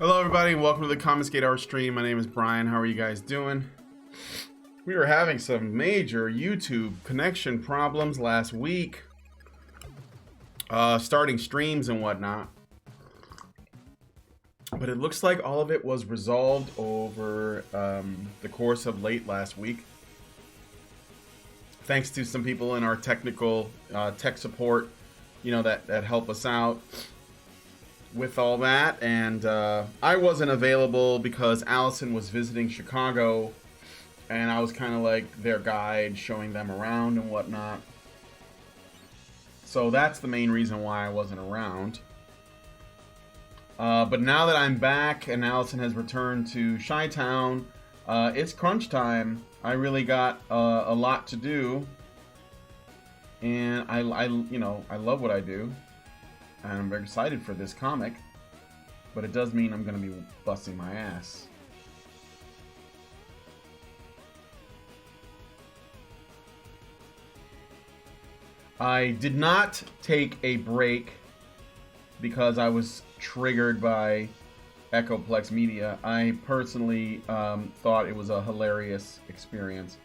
Hello, everybody. Welcome to the Common Hour stream. My name is Brian. How are you guys doing? We were having some major YouTube connection problems last week, starting streams and whatnot. But it looks like all of it was resolved over the course of late last week. Thanks to some people in our technical tech support, that help us out with all that. And I wasn't available because Allison was visiting Chicago, and I was kind of like their guide, showing them around and whatnot. So that's the main reason why I wasn't around. But now that I'm back and Allison has returned to Chi-Town, it's crunch time. I really got a lot to do, and I love what I do, and I'm very excited for this comic. But it does mean I'm going to be busting my ass. I did not take a break because I was triggered by Echoplex Media. I personally thought it was a hilarious experience.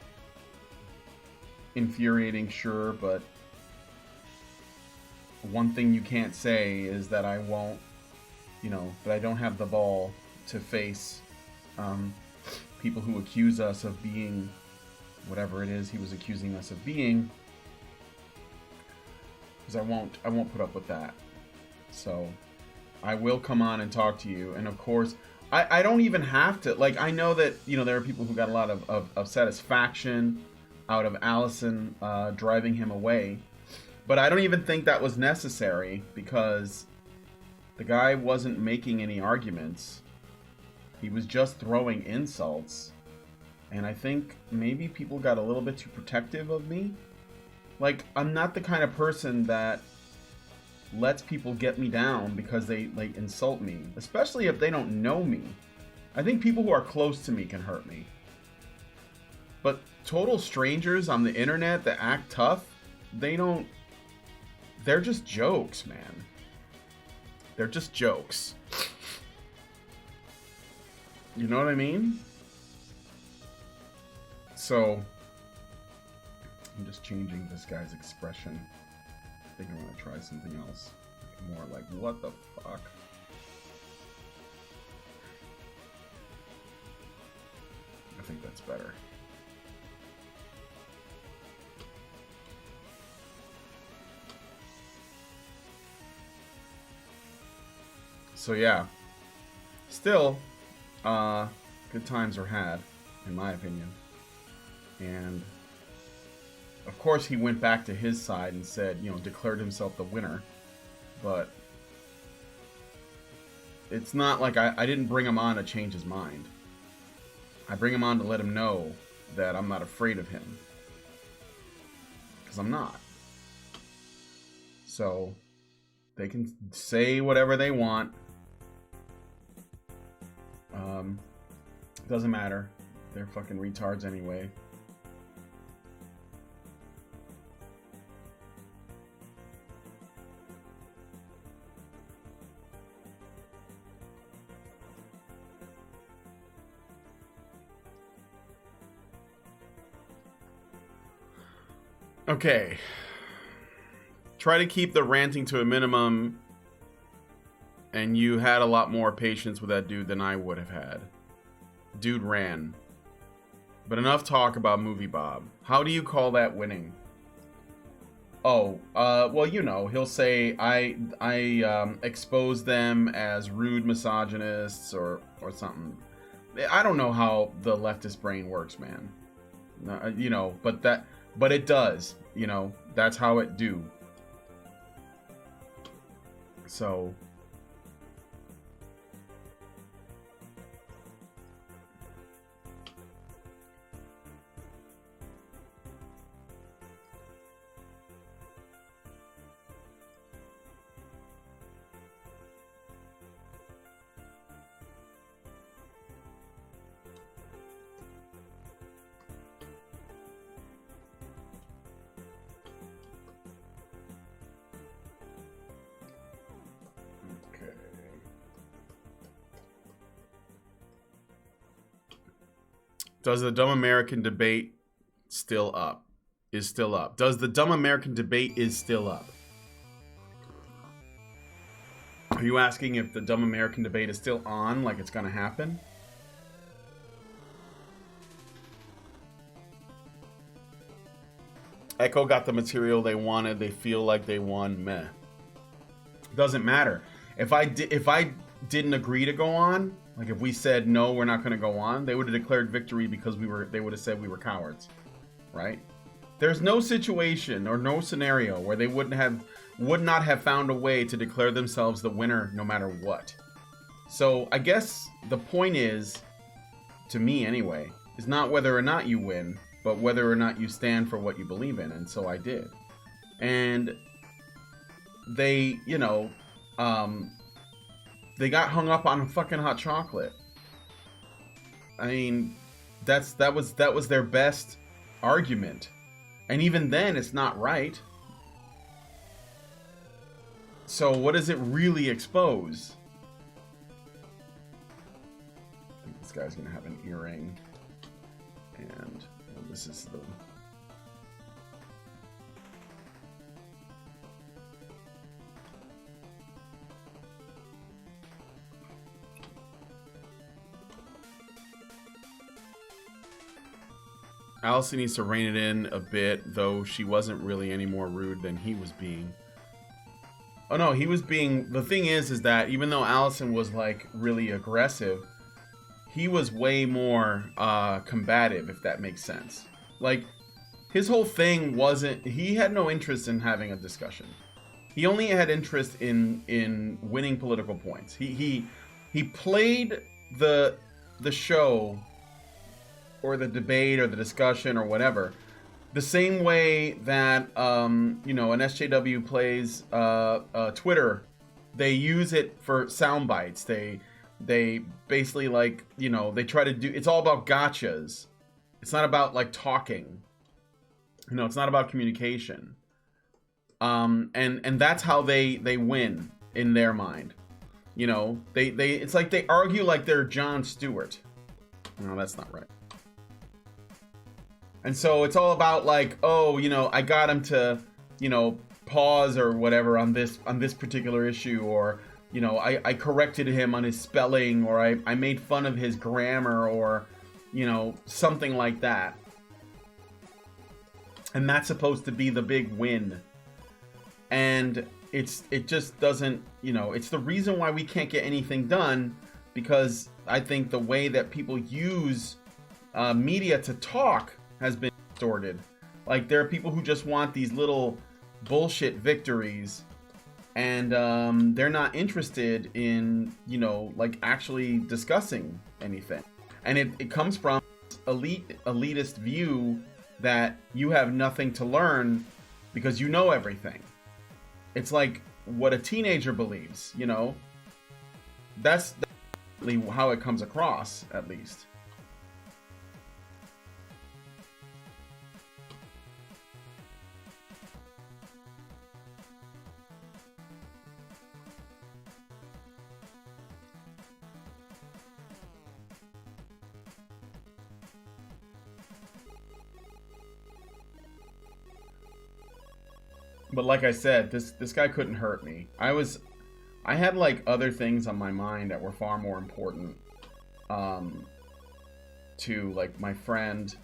Infuriating, sure, but one thing you can't say is that I won't, that I don't have the ball to face people who accuse us of being whatever it is he was accusing us of being. Because I won't put up with that. So I will come on and talk to you. And of course, I don't even have to, I know that, there are people who got a lot of satisfaction out of Allison driving him away. But I don't even think that was necessary, because the guy wasn't making any arguments. He was just throwing insults. And I think maybe people got a little bit too protective of me. I'm not the kind of person that lets people get me down because they insult me, especially if they don't know me. I think people who are close to me can hurt me. But total strangers on the internet that act tough, they're just jokes, man. They're just jokes. You know what I mean? So I'm just changing this guy's expression. I think I want to try something else. More like, what the fuck? I think that's better. So yeah. Still, good times are had, in my opinion. And of course, he went back to his side and said, declared himself the winner. But it's not like I didn't bring him on to change his mind. I bring him on to let him know that I'm not afraid of him. Because I'm not. So they can say whatever they want. Doesn't matter. They're fucking retards anyway. Okay. Try to keep the ranting to a minimum, and you had a lot more patience with that dude than I would have had. Dude ran. But enough talk about Movie Bob. How do you call that winning? Oh, well, he'll say I expose them as rude misogynists or something. I don't know how the leftist brain works, man. But it does. That's how it do. So Does the Dumb American debate still up? Is still up. Does the Dumb American debate is still up? Are you asking if the Dumb American debate is still on, like it's going to happen? Echo got the material they wanted. They feel like they won. Meh. Doesn't matter. If I didn't agree to go on, like if we said no, we're not going to go on, they would have declared victory because they would have said we were cowards, right? There's no situation or no scenario where they would not have found a way to declare themselves the winner no matter what. So I guess the point is, to me anyway, is not whether or not you win, but whether or not you stand for what you believe in. And so I did. And they, you know, they got hung up on fucking hot chocolate. I mean, that was their best argument. And even then, it's not right. So what does it really expose? I think this guy's gonna have an earring. And well, this is the... Allison needs to rein it in a bit, though she wasn't really any more rude than he was being. Oh no, he was being... The thing is that even though Allison was like really aggressive, he was way more combative, if that makes sense. Like, his whole thing wasn't... He had no interest in having a discussion. He only had interest in winning political points. He played the show, or the debate, or the discussion, or whatever, the same way that you know, an SJW plays Twitter. They use it for sound bites. They basically, like, you know, they try to do... It's all about gotchas. It's not about like talking. You know, it's not about communication. And that's how they win in their mind. You know, they it's like they argue like they're Jon Stewart. No, that's not right. And so it's all about like, oh, you know, I got him to, you know, pause or whatever on this particular issue, or, you know, I corrected him on his spelling, or I made fun of his grammar, or, you know, something like that. And that's supposed to be the big win. And it just doesn't, you know, it's the reason why we can't get anything done, because I think the way that people use media to talk has been distorted. Like, there are people who just want these little bullshit victories, and they're not interested in, you know, like actually discussing anything. And it comes from elitist view that you have nothing to learn because you know everything. It's like what a teenager believes, you know. That's how it comes across, at least. But like I said, this guy couldn't hurt me. I had like other things on my mind that were far more important to, like, my friend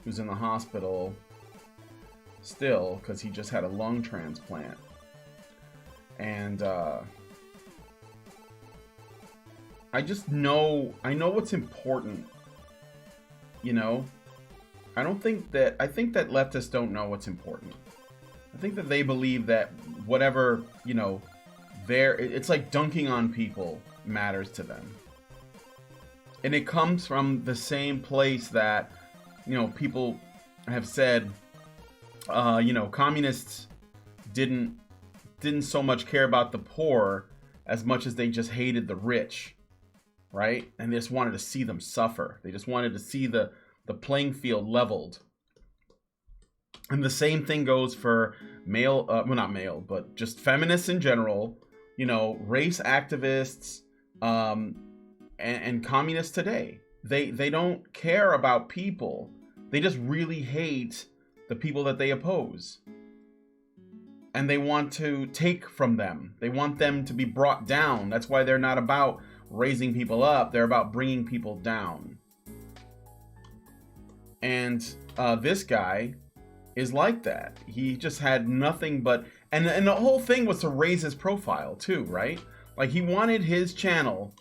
who's in the hospital still because he just had a lung transplant. And I know what's important, you know. I think that leftists don't know what's important. I think that they believe that whatever, you know, it's like dunking on people matters to them. And it comes from the same place that, you know, people have said, you know, communists didn't so much care about the poor as much as they just hated the rich, right? And they just wanted to see them suffer. They just wanted to see the playing field leveled. And the same thing goes for male, well, not male, but just feminists in general, you know, race activists, and communists today. they don't care about people. They just really hate the people that they oppose. And they want to take from them. They want them to be brought down. That's why they're not about raising people up. They're about bringing people down. And this guy is like that. He just had nothing but... And the whole thing was to raise his profile too, right? Like, he wanted his channel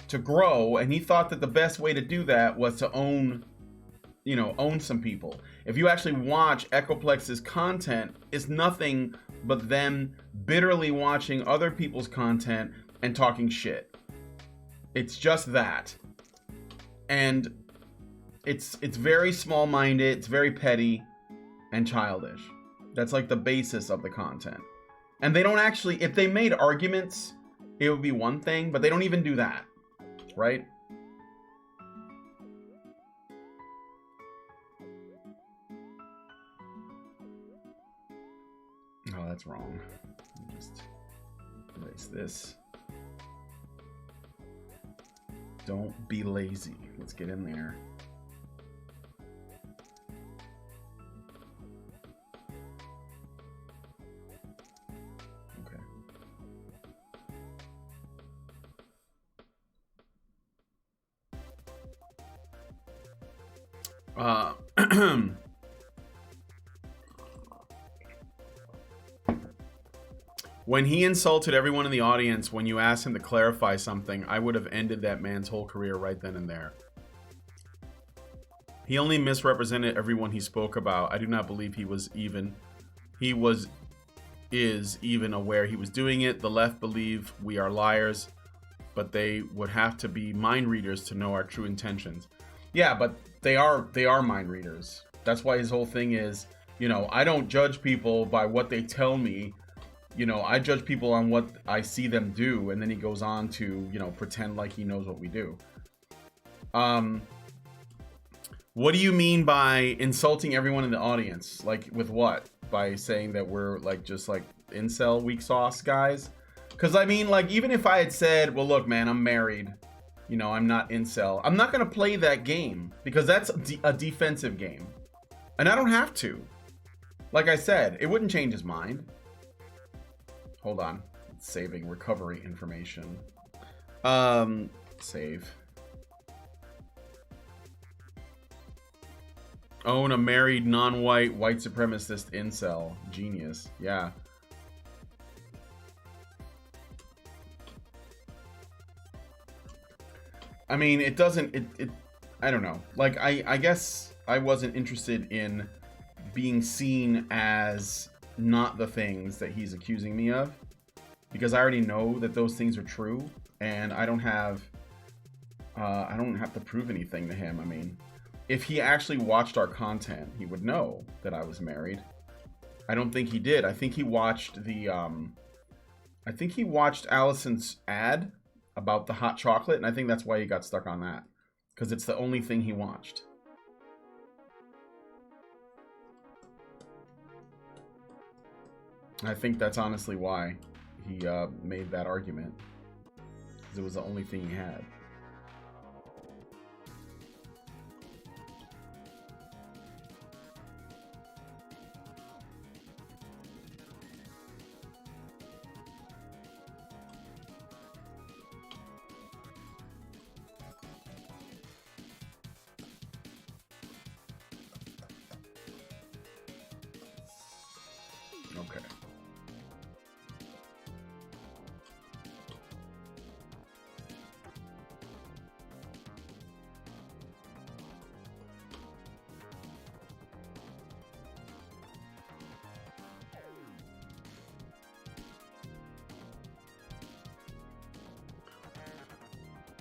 to grow, and he thought that the best way to do that was to own some people. If you actually watch Echoplex's content, it's nothing but them bitterly watching other people's content and talking shit. It's just that. And it's very small-minded, it's very petty and childish. That's like the basis of the content. And they don't actually, if they made arguments, it would be one thing, but they don't even do that, right? Oh, that's wrong. Just erase this. Don't be lazy. Let's get in there. When he insulted everyone in the audience, when you asked him to clarify something, I would have ended that man's whole career right then and there. He only misrepresented everyone he spoke about. I do not believe is even aware he was doing it. The left believe we are liars, but they would have to be mind readers to know our true intentions. Yeah, but they are mind readers. That's why his whole thing is, I don't judge people by what they tell me. I judge people on what I see them do, and then he goes on to, pretend like he knows what we do. What do you mean by insulting everyone in the audience? Like, with what? By saying that we're, just, incel weak sauce guys? Because, I mean, even if I had said, well, look, man, I'm married, I'm not incel, I'm not going to play that game, because that's a defensive game. And I don't have to. Like I said, it wouldn't change his mind. Hold on. It's saving recovery information. Save. Own a married, non-white, white supremacist incel. Genius. Yeah. I mean, it doesn't... I don't know. I guess I wasn't interested in being seen as not the things that he's accusing me of, because I already know that those things are true, and I don't have to prove anything to him. I mean, if he actually watched our content, he would know that I was married. I don't think he did. I think he watched Allison's ad about the hot chocolate, and I think that's why he got stuck on that, because it's the only thing he watched. I think that's honestly why he made that argument, because it was the only thing he had. Okay.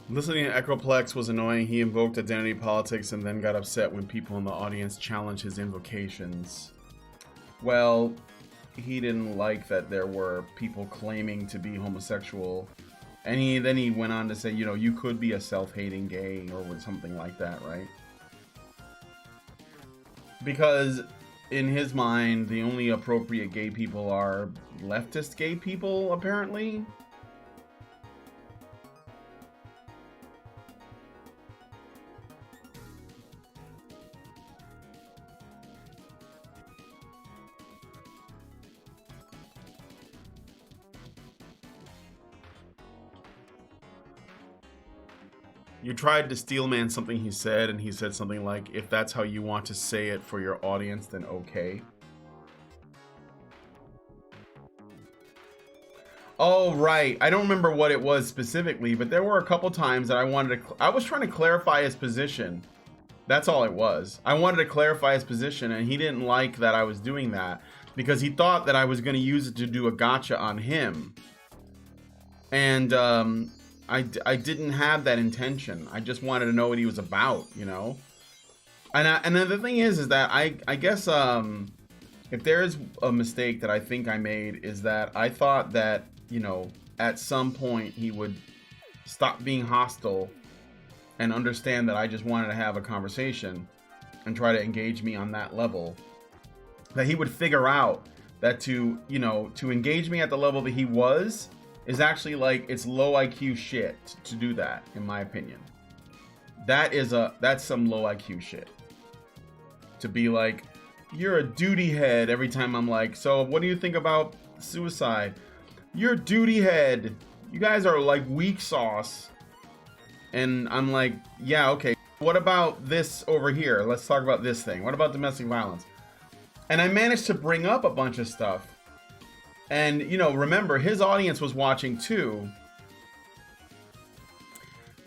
Listening to Echoplex was annoying. He invoked identity politics and then got upset when people in the audience challenged his invocations. Well, he didn't like that there were people claiming to be homosexual. And then he went on to say, you could be a self-hating gay or something like that, right? Because in his mind, the only appropriate gay people are leftist gay people, apparently. You tried to steelman something he said, and he said something like, if that's how you want to say it for your audience, then okay. Oh, right. I don't remember what it was specifically, but there were a couple times that I was trying to clarify his position. That's all it was. I wanted to clarify his position, and he didn't like that I was doing that because he thought that I was going to use it to do a gotcha on him. And, I didn't have that intention. I just wanted to know what he was about, you know? And then the thing is that I guess, if there is a mistake that I think I made is that I thought that, you know, at some point he would stop being hostile and understand that I just wanted to have a conversation and try to engage me on that level. That he would figure out that to engage me at the level that he was is actually like, it's low IQ shit to do that, in my opinion. That's some low IQ shit. To be like, you're a duty head every time I'm like, so what do you think about suicide? You're a duty head. You guys are like weak sauce. And I'm like, yeah, okay. What about this over here? Let's talk about this thing. What about domestic violence? And I managed to bring up a bunch of stuff. And, you know, remember, his audience was watching too.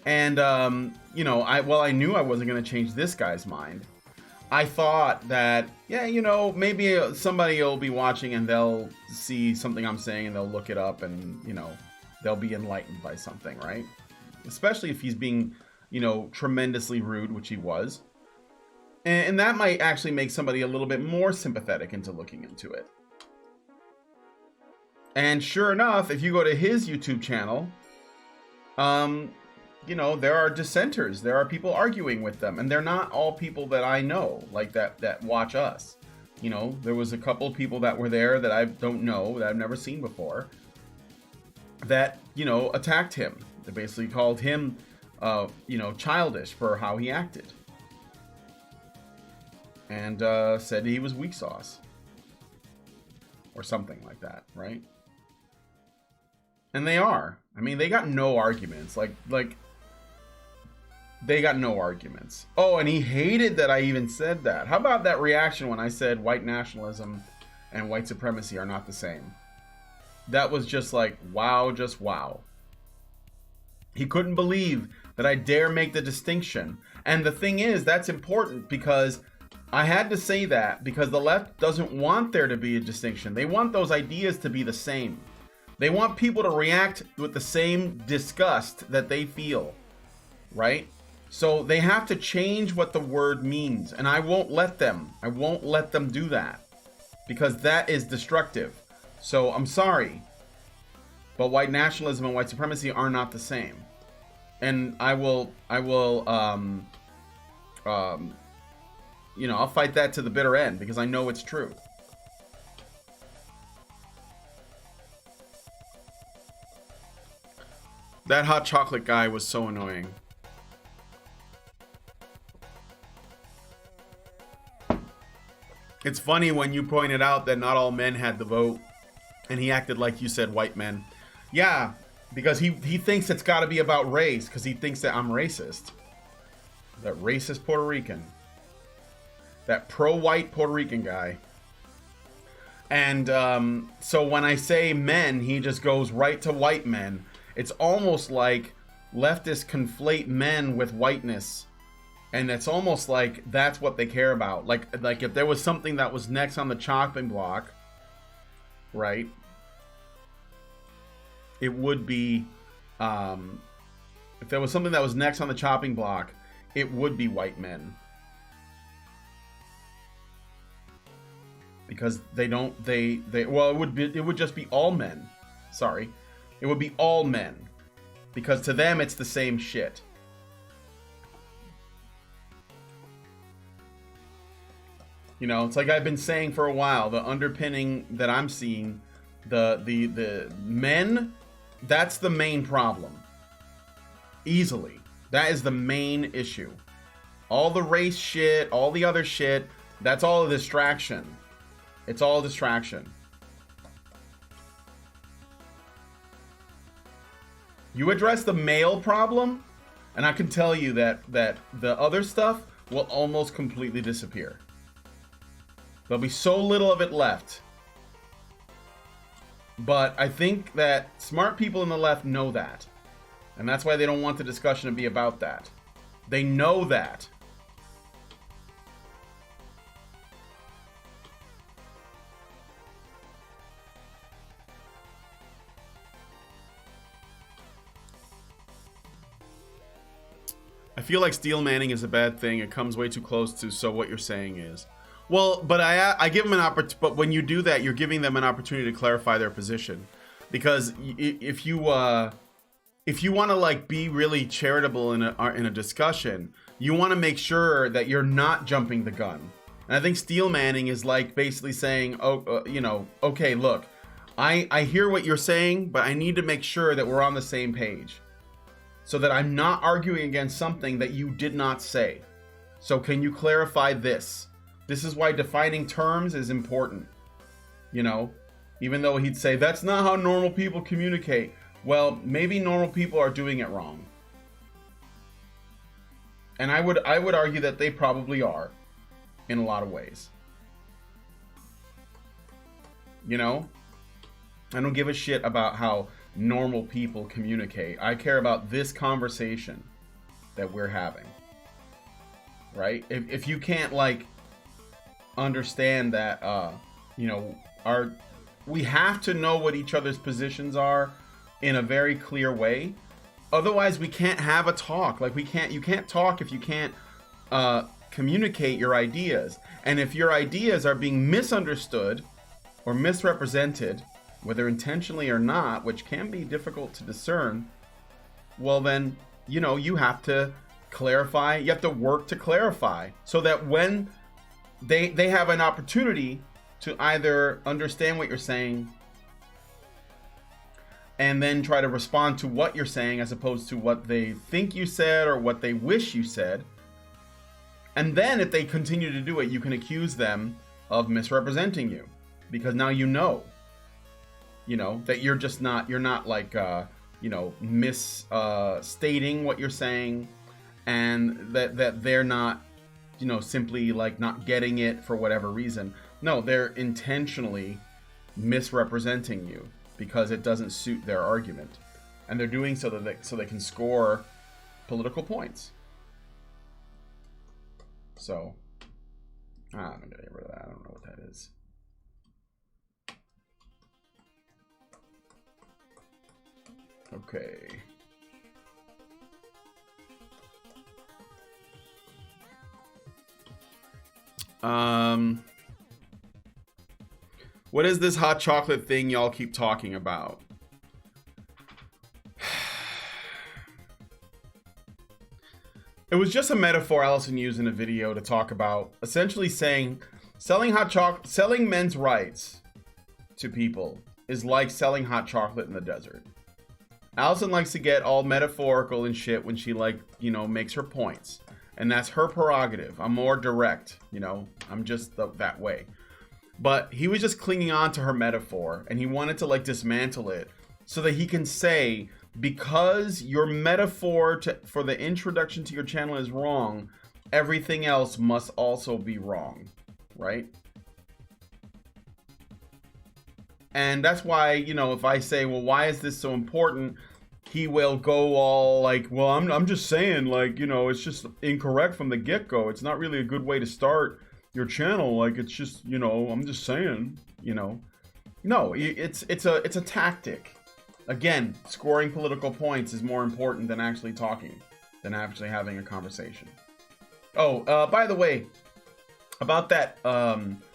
And, you know, I knew I wasn't going to change this guy's mind. I thought that, yeah, you know, maybe somebody will be watching and they'll see something I'm saying and they'll look it up and, you know, they'll be enlightened by something, right? Especially if he's being, you know, tremendously rude, which he was. And that might actually make somebody a little bit more sympathetic into looking into it. And sure enough, if you go to his YouTube channel, you know, there are dissenters. There are people arguing with them. And they're not all people that I know, like that watch us. You know, there was a couple of people that were there that I don't know, that I've never seen before, that, you know, attacked him. They basically called him, you know, childish for how he acted. And said he was weak sauce. Or something like that, right? And they are. I mean, they got no arguments. Like they got no arguments. Oh, and he hated that I even said that. How about that reaction when I said white nationalism and white supremacy are not the same? That was just like, wow, just wow. He couldn't believe that I dare make the distinction. And the thing is, that's important because I had to say that because the left doesn't want there to be a distinction. They want those ideas to be the same. They want people to react with the same disgust that they feel, right? So they have to change what the word means, and I won't let them. I won't let them do that because that is destructive. So I'm sorry, but white nationalism and white supremacy are not the same. And I will, you know, I'll fight that to the bitter end because I know it's true. That hot chocolate guy was so annoying. It's funny when you pointed out that not all men had the vote, and he acted like you said white men. Yeah, because he thinks it's got to be about race, because he thinks that I'm racist. That racist Puerto Rican. That pro-white Puerto Rican guy. And so when I say men, he just goes right to white men. It's almost like leftists conflate men with whiteness. And it's almost like that's what they care about. Like if there was something that was next on the chopping block, right? It would be, if there was something that was next on the chopping block, it would be white men. Because well, it would just be all men. Sorry. It would be all men. Because to them, it's the same shit. You know, it's like I've been saying for a while, the underpinning that I'm seeing, the men, that's the main problem. Easily. That is the main issue. All the race shit, all the other shit, that's all a distraction. It's all a distraction. You address the male problem, And I can tell you that the other stuff will almost completely disappear. There'll be so little of it left. But I think that smart people in the left know that. And that's why they don't want the discussion to be about that. They know that. I feel like steel manning is a bad thing. It comes way too close to so what you're saying is. Well, but I give them an opportunity. But when you do that, you're giving them an opportunity to clarify their position. Because if you want to like be really charitable in a discussion, you want to make sure that you're not jumping the gun. And I think steel manning is like basically saying, okay, look, I hear what you're saying, but I need to make sure that we're on the same page. So that I'm not arguing against something that you did not say. So can you clarify this? This is why defining terms is important. You know, even though he'd say, that's not how normal people communicate. Well, maybe normal people are doing it wrong. And I would argue that they probably are in a lot of ways. You know, I don't give a shit about how normal people communicate. I care about this conversation that we're having, right? If you can't like understand that we have to know what each other's positions are in a very clear way, otherwise we can't have a talk. Like you can't talk if you can't communicate your ideas. And if your ideas are being misunderstood or misrepresented, whether intentionally or not, which can be difficult to discern, well then, you have to clarify, you have to work to clarify, so that when they have an opportunity to either understand what you're saying and then try to respond to what you're saying as opposed to what they think you said or what they wish you said. And then if they continue to do it, you can accuse them of misrepresenting you, because now that you're not like, misstating what you're saying, and that they're not, simply like not getting it for whatever reason. No, they're intentionally misrepresenting you because it doesn't suit their argument. And they're doing so that they can score political points. So, I'm going to get rid of that. I don't know what that is. Okay. What is this hot chocolate thing y'all keep talking about? It was just a metaphor Allison used in a video to talk about essentially saying selling men's rights to people is like selling hot chocolate in the desert. Allison likes to get all metaphorical and shit when she makes her points. And that's her prerogative. I'm more direct, I'm just that way. But he was just clinging on to her metaphor, and he wanted to dismantle it so that he can say, because your metaphor for the introduction to your channel is wrong, everything else must also be wrong, right? And that's why, if I say, well, why is this so important? He will go all like, well, I'm just saying, it's just incorrect from the get-go. It's not really a good way to start your channel. It's just, I'm just saying, No, it's a tactic. Again, scoring political points is more important than actually talking, than actually having a conversation. Oh, by the way, about that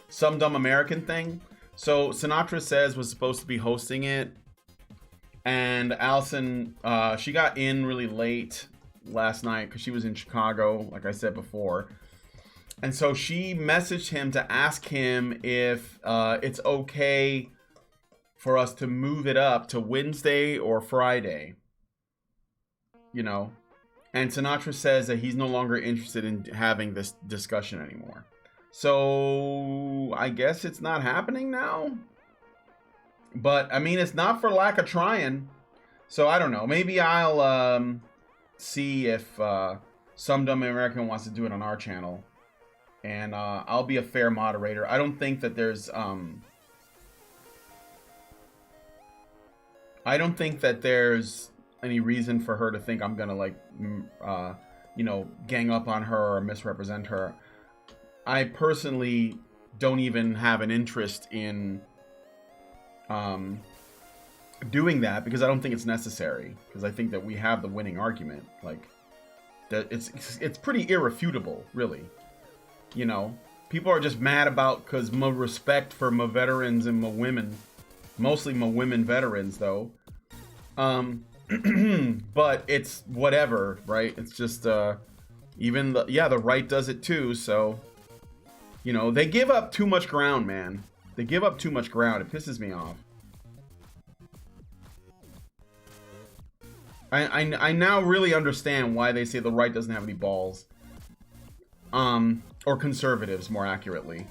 Some Dumb American thing. So Sinatra Says was supposed to be hosting it, and Allison, she got in really late last night because she was in Chicago, like I said before. And so she messaged him to ask him if it's okay for us to move it up to Wednesday or Friday. And Sinatra says that he's no longer interested in having this discussion anymore. So I guess it's not happening now. But I mean, it's not for lack of trying. So I don't know. Maybe I'll see if Some Dumb American wants to do it on our channel, and I'll be a fair moderator. I don't think that there's any reason for her to think I'm gonna like gang up on her or misrepresent her. I personally don't even have an interest in doing that because I don't think it's necessary, because I think that we have the winning argument. Like, that it's pretty irrefutable, really. You know, people are just mad about because my respect for my veterans and my women, mostly my women veterans though. But it's whatever, right? It's just even the right does it too. So, you know, they give up too much ground, man. They give up too much ground. It pisses me off. I now really understand why they say the right doesn't have any balls. Or conservatives, more accurately.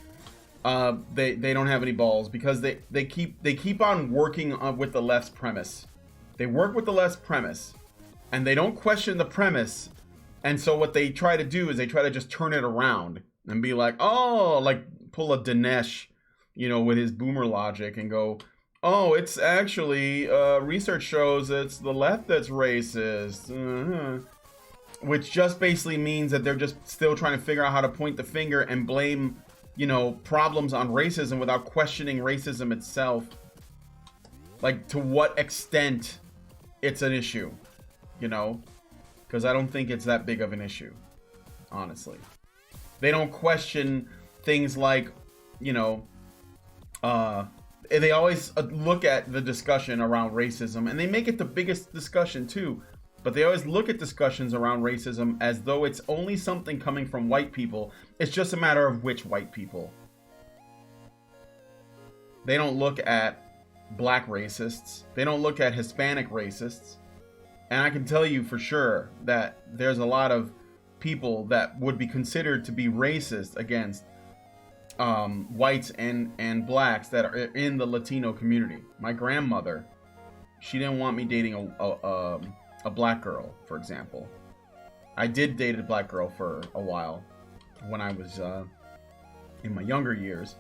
They don't have any balls because they keep on working with the left's premise. They work with the left's premise, and they don't question the premise. And so what they try to do is they try to just turn it around and be like, oh, like pull a Dinesh, with his boomer logic and go, oh, it's actually, research shows it's the left that's racist. Which just basically means that they're just still trying to figure out how to point the finger and blame, problems on racism without questioning racism itself. Like, to what extent it's an issue, Because I don't think it's that big of an issue, honestly. They don't question things like, they always look at the discussion around racism, and they make it the biggest discussion too. But they always look at discussions around racism as though it's only something coming from white people. It's just a matter of which white people. They don't look at black racists. They don't look at Hispanic racists. And I can tell you for sure that there's a lot of people that would be considered to be racist against whites and blacks that are in the Latino community. My grandmother, she didn't want me dating a black girl, for example. I did date a black girl for a while when I was in my younger years,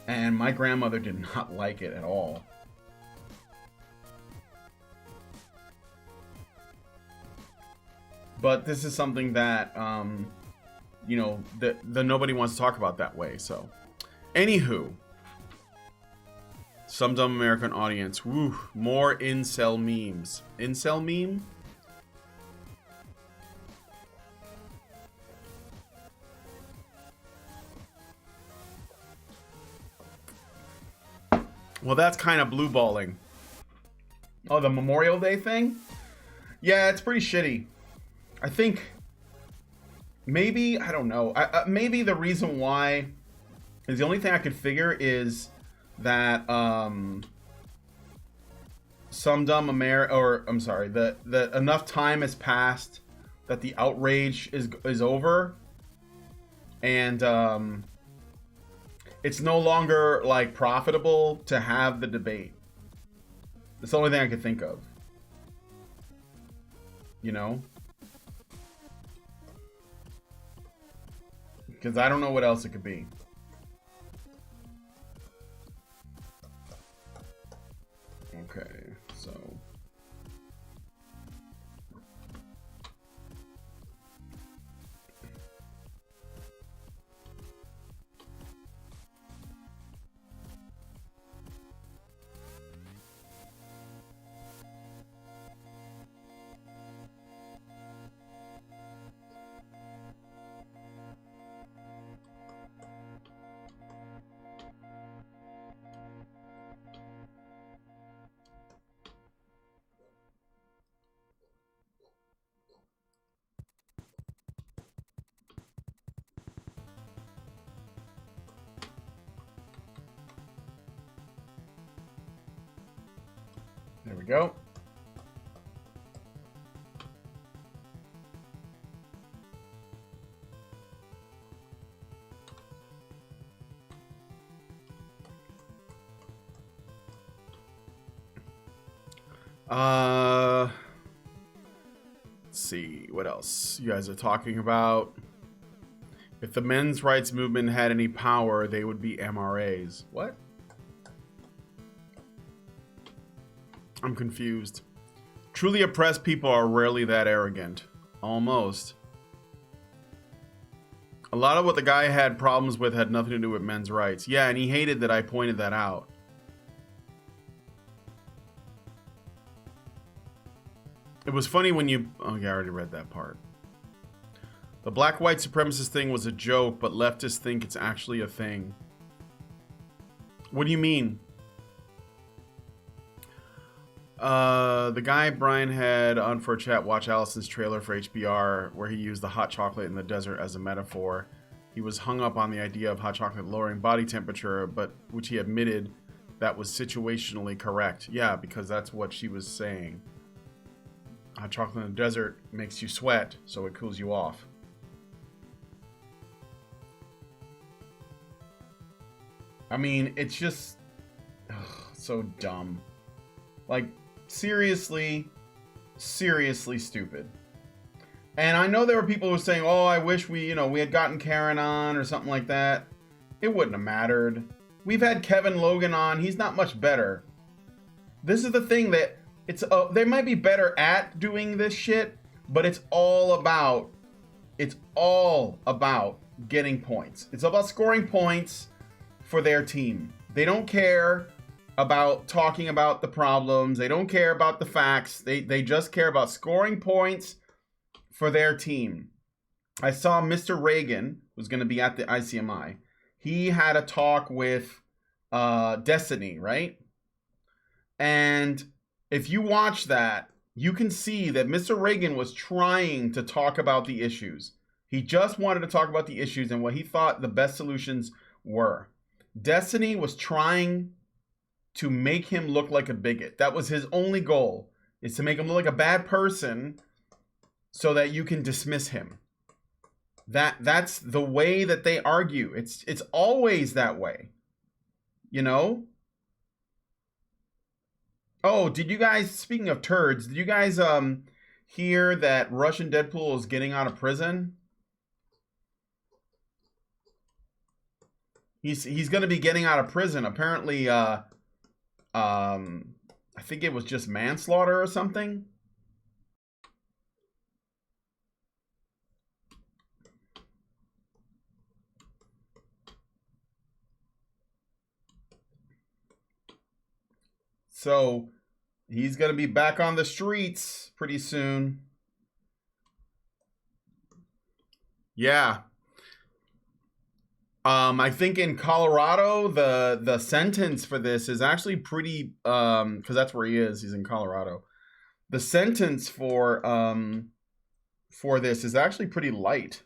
and my grandmother did not like it at all. But this is something that that nobody wants to talk about that way. So, anywho, Some Dumb American Audience. Woo, more incel memes. Incel meme? Well, that's kind of blue balling. Oh, the Memorial Day thing? Yeah, it's pretty shitty. I think maybe, I don't know. Maybe the reason why is the only thing I could figure is that Some Dumb American, or I'm sorry, that enough time has passed that the outrage is over, and it's no longer like profitable to have the debate. That's the only thing I could think of. Because I don't know what else it could be. Okay, so there we go. see what else you guys are talking about. If the men's rights movement had any power, they would be MRAs. What? I'm confused. Truly oppressed people are rarely that arrogant. Almost. A lot of what the guy had problems with had nothing to do with men's rights. Yeah, and he hated that I pointed that out. It was funny when you... Oh, yeah, I already read that part. The black-white supremacist thing was a joke, but leftists think it's actually a thing. What do you mean? The guy Brian had on for a chat watched Allison's trailer for HBR, where he used the hot chocolate in the desert as a metaphor. He was hung up on the idea of hot chocolate lowering body temperature, but which he admitted that was situationally correct. Yeah, because that's what she was saying. Hot chocolate in the desert makes you sweat, so it cools you off. I mean, it's just so dumb. Like, seriously stupid. And I know there were people who were saying, oh, I wish we had gotten Karen on or something like that. It wouldn't have mattered. We've had Kevin Logan on. He's not much better. This is the thing that they might be better at doing this shit, but it's all about getting points. It's about scoring points for their team. They don't care about talking about the problems. They don't care about the facts. They just care about scoring points for their team. I saw Mr. Reagan was going to be at the ICMI. He had a talk with Destiny, right? And if you watch that, you can see that Mr. Reagan was trying to talk about the issues. He just wanted to talk about the issues and what he thought the best solutions were. Destiny was trying to make him look like a bigot. That was his only goal, is to make him look like a bad person so that you can dismiss him. That's the way that they argue. It's always that way. You know? Oh, did you guys, speaking of turds, did you guys hear that Russian Deadpool is getting out of prison? He's going to be getting out of prison. Apparently, I think it was just manslaughter or something. So he's going to be back on the streets pretty soon. Yeah. I think in Colorado, the sentence for this is actually pretty, because that's where he is. He's in Colorado. The sentence for this is actually pretty light.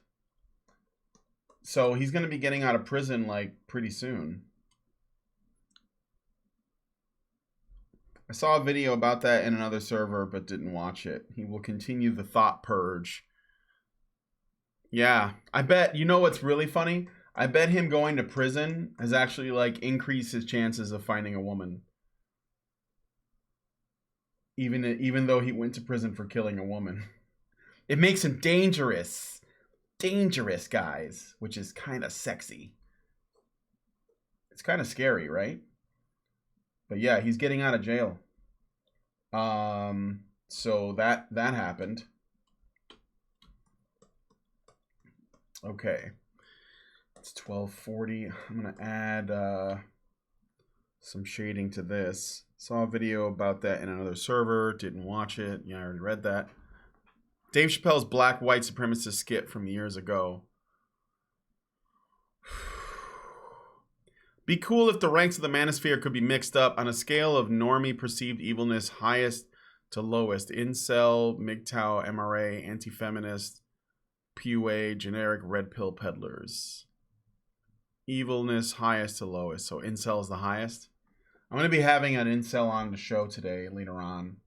So he's going to be getting out of prison like pretty soon. I saw a video about that in another server, but didn't watch it. He will continue the thought purge. Yeah, I bet, you know what's really funny? I bet him going to prison has actually like increased his chances of finding a woman. Even though he went to prison for killing a woman. It makes him dangerous. Dangerous, guys, which is kind of sexy. It's kind of scary, right? But yeah, he's getting out of jail. So that happened. Okay. It's 12:40. I'm going to add some shading to this. Saw a video about that in another server. Didn't watch it. Yeah, I already read that. Dave Chappelle's black white supremacist skit from years ago. Be cool if the ranks of the manosphere could be mixed up on a scale of normie perceived evilness, highest to lowest. Incel, MGTOW, MRA, anti-feminist, PUA, generic red pill peddlers. Evilness, highest to lowest. So incel is the highest. I'm going to be having an incel on the show today, later on.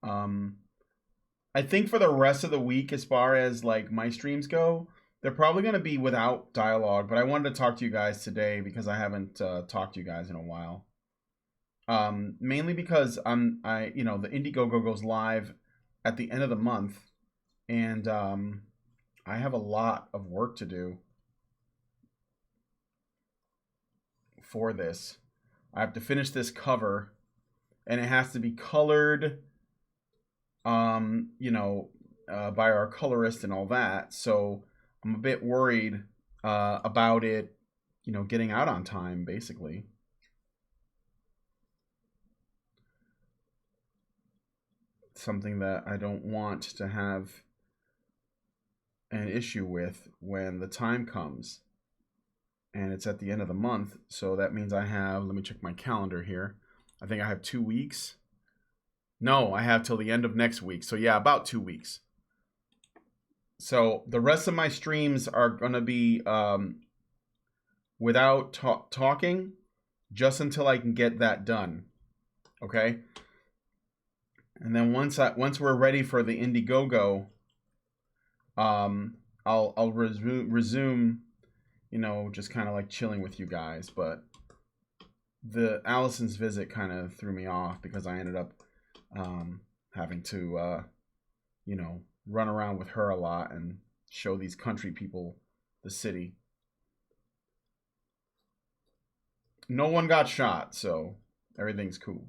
I think for the rest of the week, as far as like my streams go, they're probably going to be without dialogue, but I wanted to talk to you guys today because I haven't talked to you guys in a while. Mainly because the Indiegogo goes live at the end of the month, and I have a lot of work to do for this. I have to finish this cover, and it has to be colored, by our colorist and all that. So I'm a bit worried about it, getting out on time, basically. Something that I don't want to have an issue with when the time comes. And it's at the end of the month, so that means I have, let me check my calendar here. I think I have 2 weeks. No, I have till the end of next week. So yeah, about 2 weeks. So the rest of my streams are going to be without talking, just until I can get that done. Okay? And then once we're ready for the Indiegogo, I'll resume, just kind of like chilling with you guys. But the Allison's visit kind of threw me off because I ended up having to run around with her a lot and show these country people the city. No one got shot, so everything's cool.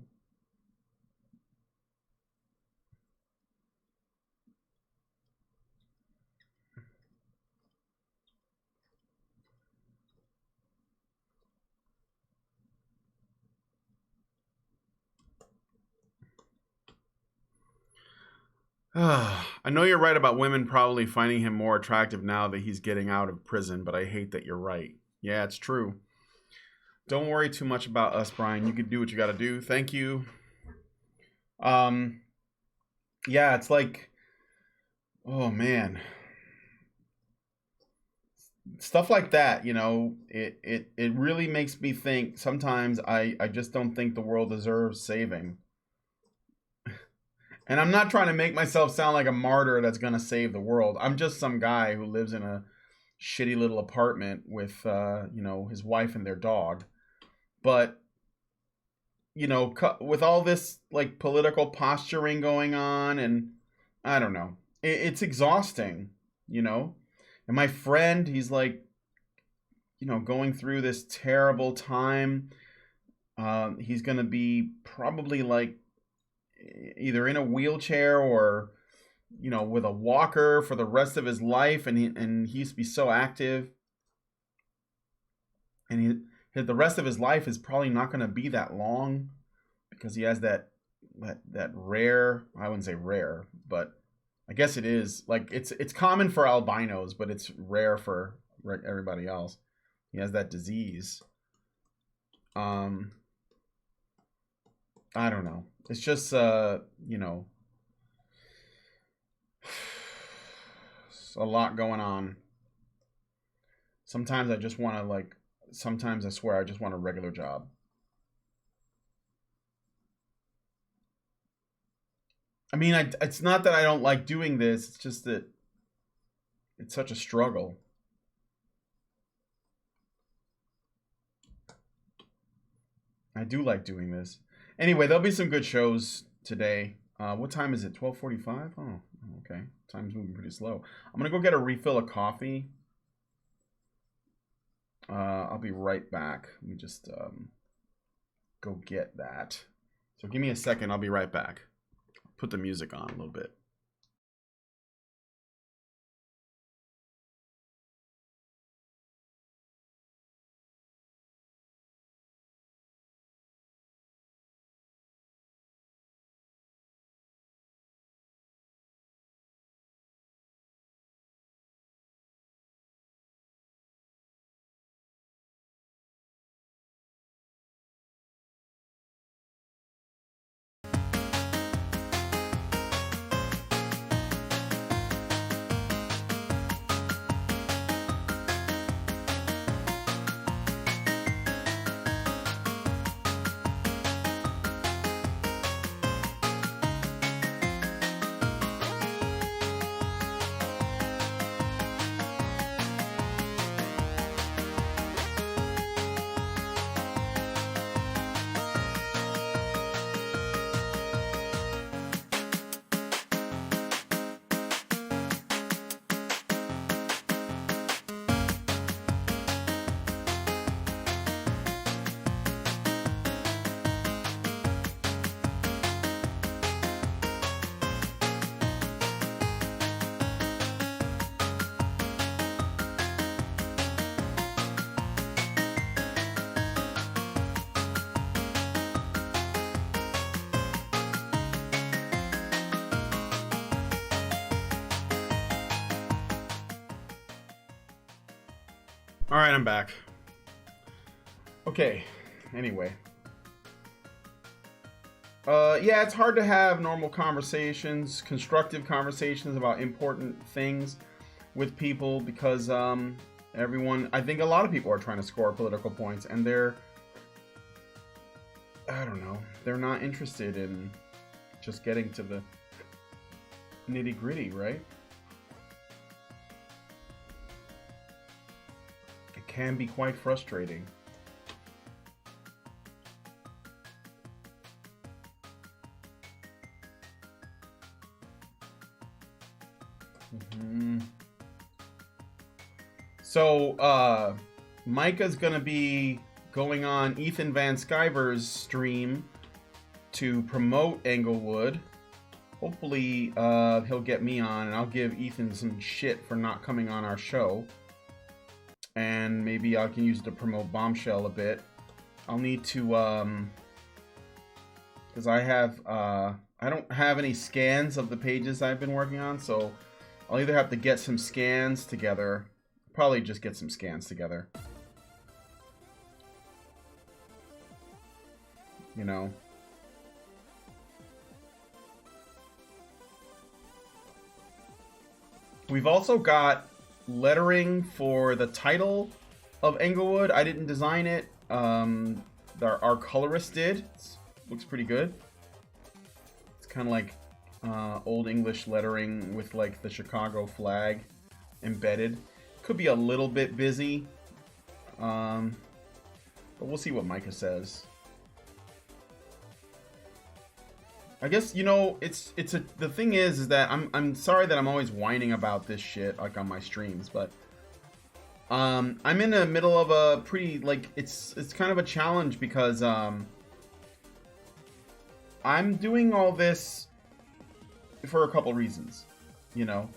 I know you're right about women probably finding him more attractive now that he's getting out of prison, but I hate that you're right. Yeah, it's true. Don't worry too much about us, Brian. You can do what you got to do. Thank you. Yeah, it's like, oh man, stuff like that. It really makes me think. Sometimes I just don't think the world deserves saving. And I'm not trying to make myself sound like a martyr that's going to save the world. I'm just some guy who lives in a shitty little apartment with, his wife and their dog. But, with all this, like, political posturing going on, and I don't know. It's exhausting, And my friend, he's like, going through this terrible time. He's going to be probably, like, either in a wheelchair or with a walker for the rest of his life, and he used to be so active, and the rest of his life is probably not going to be that long because he has that rare, I wouldn't say rare, but I guess it is, like, it's common for albinos, but it's rare for everybody else. He has that disease. I don't know. It's just, it's a lot going on. Sometimes I just want to, sometimes I swear I just want a regular job. I mean, it's not that I don't like doing this. It's just that it's such a struggle. I do like doing this. Anyway, there'll be some good shows today. What time is it? 12:45? Oh, okay. Time's moving pretty slow. I'm going to go get a refill of coffee. I'll be right back. Let me just go get that. So give me a second. I'll be right back. Put the music on a little bit. All right, I'm back. Okay. Anyway. Yeah, it's hard to have normal conversations, constructive conversations about important things with people because I think a lot of people are trying to score political points and I don't know, they're not interested in just getting to the nitty gritty, right? It can be quite frustrating. So, Micah's gonna be going on Ethan Van Sciver's stream to promote Englewood. Hopefully, he'll get me on, and I'll give Ethan some shit for not coming on our show. And maybe I can use it to promote Bombshell a bit. I'll need to, because I don't have any scans of the pages I've been working on, so I'll either have to get some scans together. Probably just get some scans together. You know. We've also got lettering for the title of Englewood. I didn't design it. Our colorist did. It looks pretty good. It's kind of like Old English lettering with like the Chicago flag embedded. Could be a little bit busy, but we'll see what Micah says. I guess, you know, the thing is that I'm sorry that I'm always whining about this shit like on my streams, but I'm in the middle of a pretty, like, it's kind of a challenge because I'm doing all this for a couple reasons, you know.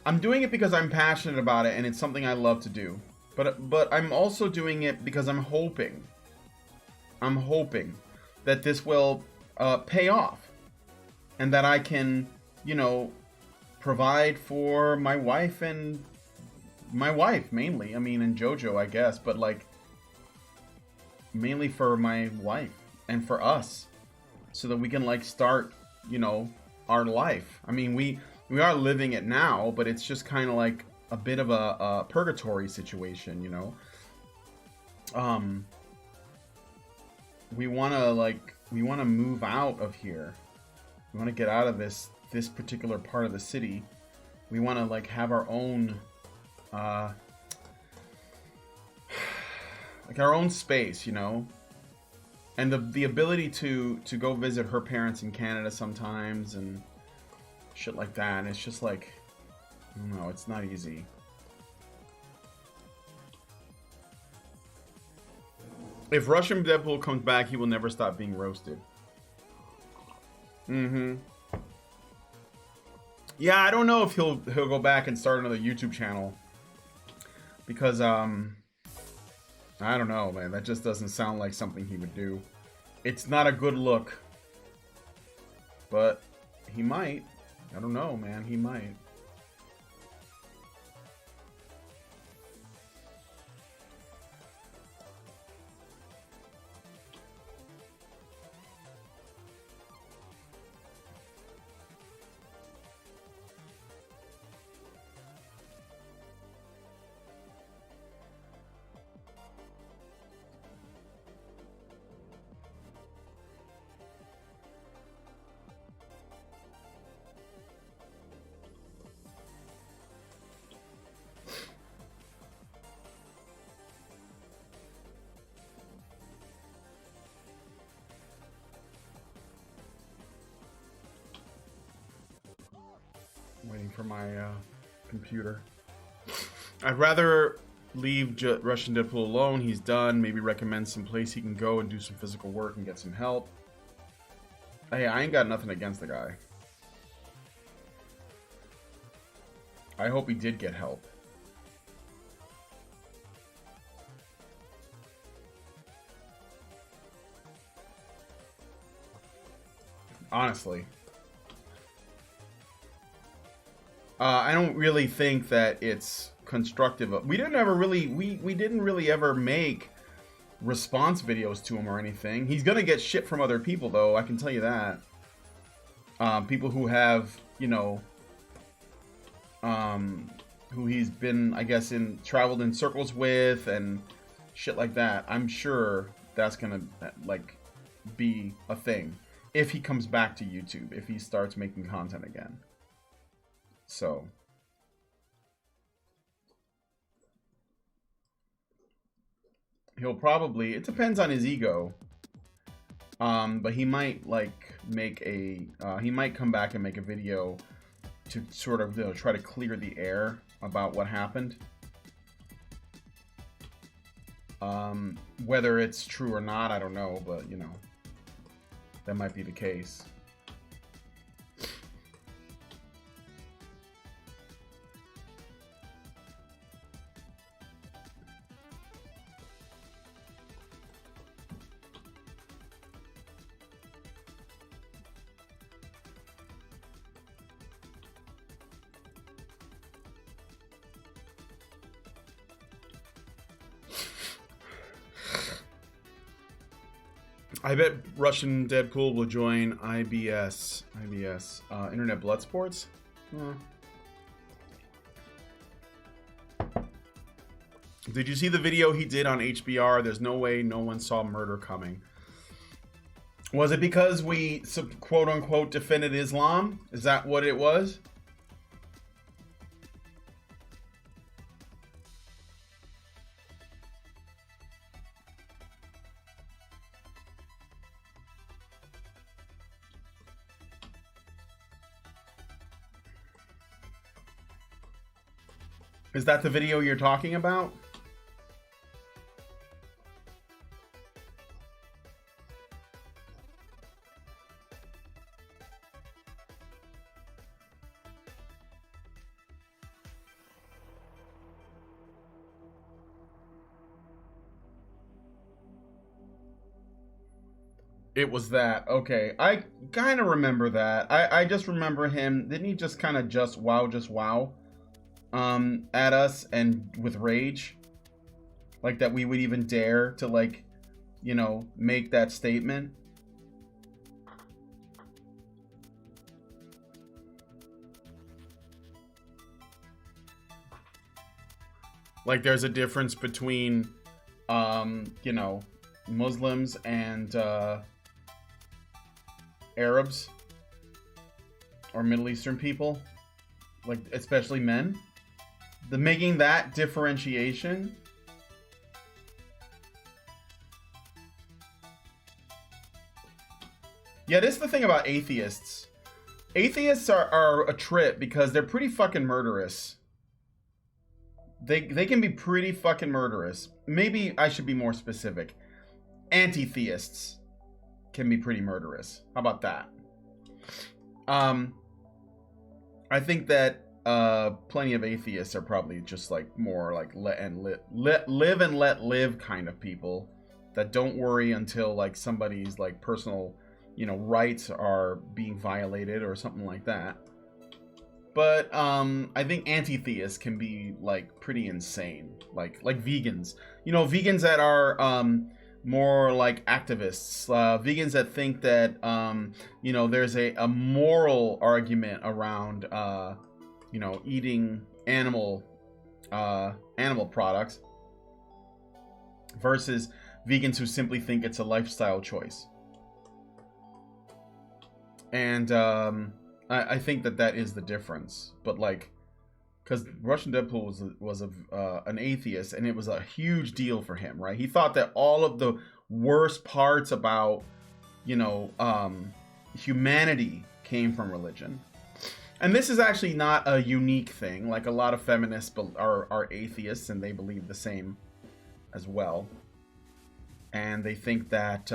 I'm doing it because I'm passionate about it and it's something I love to do. But I'm also doing it because I'm hoping that this will pay off. And that I can, you know, provide for my wife mainly. I mean, and JoJo, I guess. But, like, mainly for my wife and for us. So that we can, like, start, you know, our life. I mean, we are living it now, but it's just kind of like a bit of a purgatory situation, you know. We want to move out of here. We want to get out of this particular part of the city. We want to like have our own like our own space, you know. And the ability to go visit her parents in Canada sometimes and shit like that. And it's just like, I don't know, it's not easy. If Russian Deadpool comes back, he will never stop being roasted. Yeah, I don't know if he'll go back and start another YouTube channel. Because I don't know, man. That just doesn't sound like something he would do. It's not a good look. But he might. I don't know, man. He might. Waiting for my computer. I'd rather leave Russian Deadpool alone. He's done. Maybe recommend some place he can go and do some physical work and get some help. Hey, I ain't got nothing against the guy. I hope he did get help. Honestly. I don't really think that it's constructive. We didn't ever really we didn't really ever make response videos to him or anything. He's gonna get shit from other people though, I can tell you that. People who have, you know, who he's been, I guess, traveled in circles with and shit like that. I'm sure that's gonna like be a thing if he comes back to YouTube, if he starts making content again. So he'll probably, it depends on his ego, but he might like make a he might come back and make a video to sort of, you know, try to clear the air about what happened. Whether it's true or not, I don't know, but you know, that might be the case. I bet Russian Deadpool will join IBS, Internet Blood Sports. Did you see the video he did on HBR? There's no way no one saw murder coming. Was it because we quote unquote defended Islam? Is that what it was? Is that the video you're talking about? It was that. Okay. I kind of remember that. I just remember him. Didn't he just kind of just wow at us and with rage? Like that we would even dare to, like, you know, make that statement. Like there's a difference between, you know, Muslims and Arabs or Middle Eastern people, like especially men. Making that differentiation. Yeah, this is the thing about atheists. Atheists are a trip because they're pretty fucking murderous. They can be pretty fucking murderous. Maybe I should be more specific. Anti-theists can be pretty murderous. How about that? I think that plenty of atheists are probably just like more like live and let live kind of people that don't worry until like somebody's like personal, you know, rights are being violated or something like that. But I think anti-theists can be like pretty insane, like vegans. You know, vegans that are more like activists, vegans that think that you know, there's a moral argument around you know, eating animal products versus vegans who simply think it's a lifestyle choice. And I think that is the difference. But like, because Russian Deadpool was an atheist, and it was a huge deal for him, right? He thought that all of the worst parts about, you know, humanity came from religion. And this is actually not a unique thing. Like, a lot of feminists are atheists, and they believe the same as well. And they think that,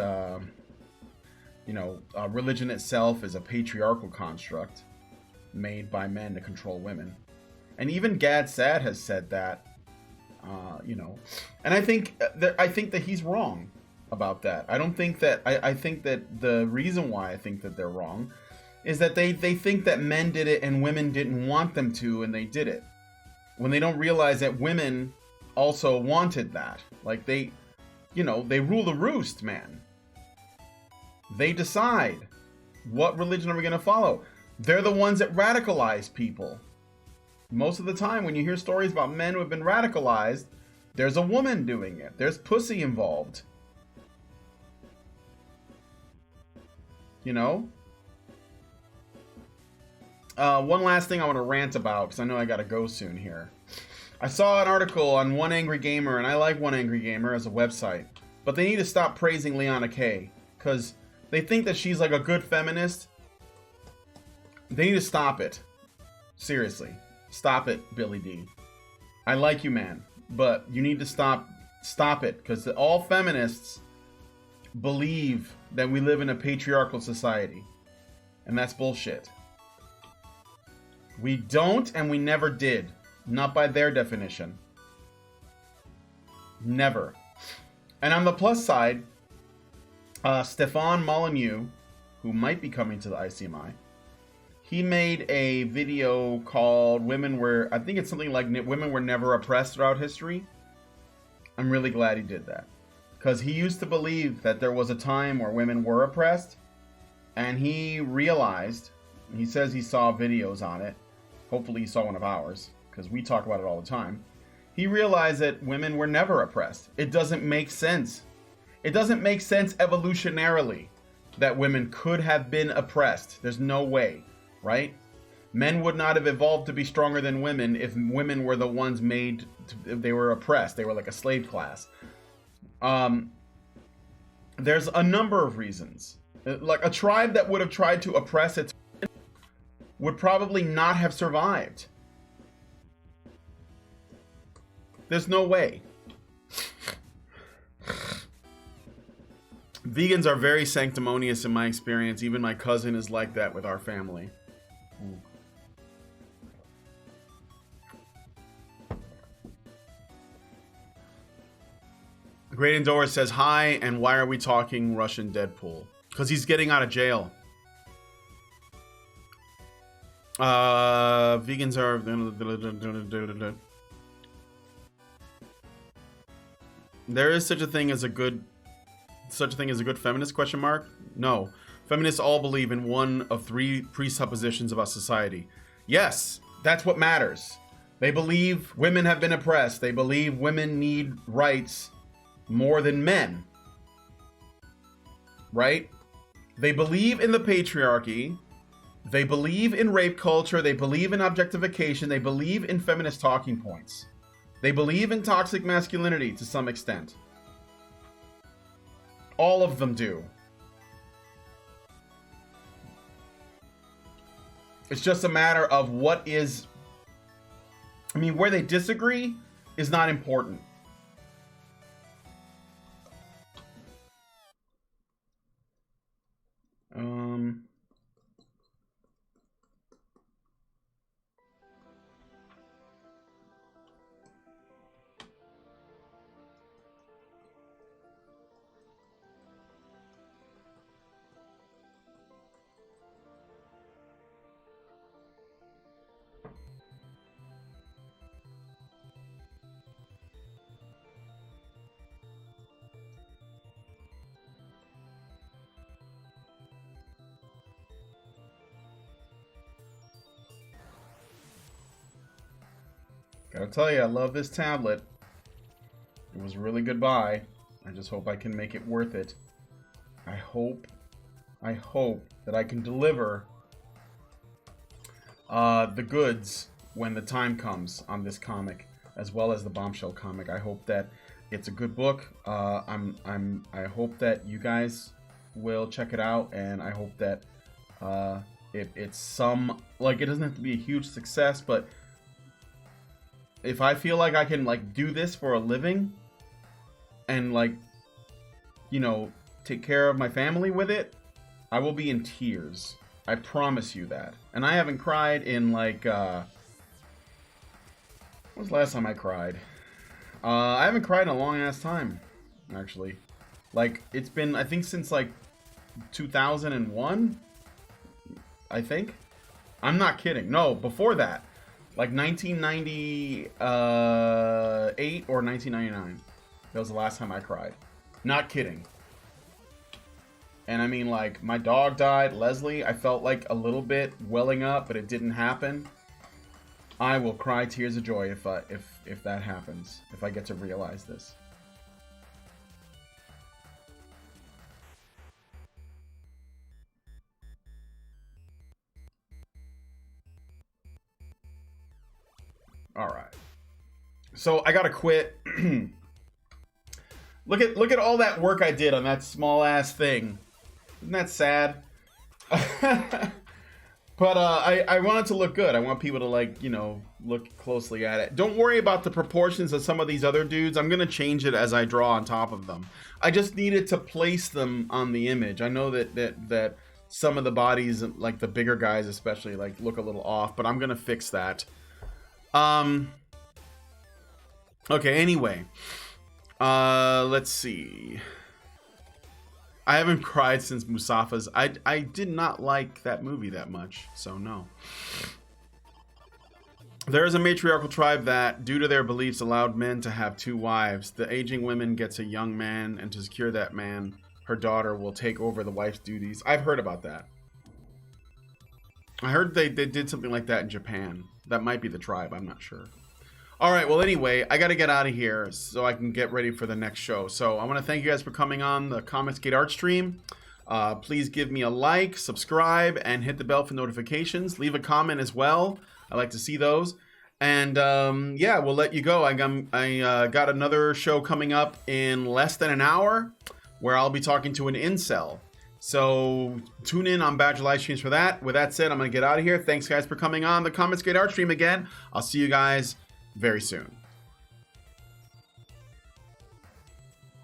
you know, religion itself is a patriarchal construct made by men to control women. And even Gad Saad has said that, you know, and I think that he's wrong about that. I don't think that, I think that the reason why I think that they're wrong is that they think that men did it and women didn't want them to, and they did it when they don't realize that women also wanted that. Like they rule the roost, man. They decide what religion are we going to follow. They're the ones that radicalize people. Most of the time when you hear stories about men who have been radicalized, there's a woman doing it. There's pussy involved. You know? One last thing I want to rant about, because I know I gotta go soon here. I saw an article on One Angry Gamer, and I like One Angry Gamer as a website, but they need to stop praising Liana K, because they think that she's like a good feminist. They need to stop it. Seriously. Stop it, Billy D. I like you, man, but you need to stop it, because all feminists believe that we live in a patriarchal society, and that's bullshit. We don't, and we never did. Not by their definition. Never. And on the plus side, Stefan Molyneux, who might be coming to the ICMI, he made a video called Women Were, I think it's something like Women Were Never Oppressed Throughout History. I'm really glad he did that. Because he used to believe that there was a time where women were oppressed. And he realized, he says he saw videos on it. Hopefully he saw one of ours, because we talk about it all the time. He realized that women were never oppressed. It doesn't make sense. It doesn't make sense evolutionarily that women could have been oppressed. There's no way, right? Men would not have evolved to be stronger than women if women were the ones made, if they were oppressed. They were like a slave class. There's a number of reasons. Like a tribe that would have tried to oppress its would probably not have survived. There's no way. Vegans are very sanctimonious in my experience. Even my cousin is like that with our family. Ooh. Great Indoors says, hi, and why are we talking Russian Deadpool? Because he's getting out of jail. Vegans are... There is such a thing as a good feminist, question mark? No. Feminists all believe in one of three presuppositions about society. Yes, that's what matters. They believe women have been oppressed. They believe women need rights more than men. Right? They believe in the patriarchy. They believe in rape culture. They believe in objectification. They believe in feminist talking points. They believe in toxic masculinity to some extent. All of them do. It's just a matter of what is... I mean, where they disagree is not important. Gotta tell you, I love this tablet. It was a really good buy. I just hope I can make it worth it. I hope that I can deliver the goods when the time comes on this comic, as well as the Bombshell comic. I hope that it's a good book. I hope that you guys will check it out, and I hope that it's some, like, it doesn't have to be a huge success, but if I feel like I can, like, do this for a living and, like, you know, take care of my family with it, I will be in tears. I promise you that. And I haven't cried in, like, when was the last time I cried? I haven't cried in a long ass time, actually. Like, it's been, I think, since, like, 2001, I think. I'm not kidding. No, before that. Like 1998 or 1999. That was the last time I cried. Not kidding. And I mean, like, my dog died, Leslie. I felt like a little bit welling up, but it didn't happen. I will cry tears of joy if that happens. If I get to realize this. All right. So I gotta quit. Look at all that work I did on that small ass thing. Isn't that sad? But I want it to look good. I want people to, like, you know, look closely at it. Don't worry about the proportions of some of these other dudes. I'm gonna change it as I draw on top of them. I just needed to place them on the image. I know that some of the bodies, like the bigger guys especially, like look a little off, but I'm gonna fix that. Okay, anyway. Let's see. I haven't cried since Musafa's. I did not like that movie that much, so no. There is a matriarchal tribe that, due to their beliefs, allowed men to have 2 wives. The aging woman gets a young man, and to secure that man, her daughter will take over the wife's duties. I've heard about that. I heard they did something like that in Japan. That might be the tribe, I'm not sure. Alright, well anyway, I gotta get out of here so I can get ready for the next show. So I want to thank you guys for coming on the Comicsgate Art stream. Please give me a like, subscribe, and hit the bell for notifications. Leave a comment as well. I like to see those. And yeah, we'll let you go. I got another show coming up in less than an hour where I'll be talking to an incel. So tune in on Badger live streams for that. With that said, I'm going to get out of here. Thanks guys for coming on the Comicsgate Art stream again. I'll see you guys very soon.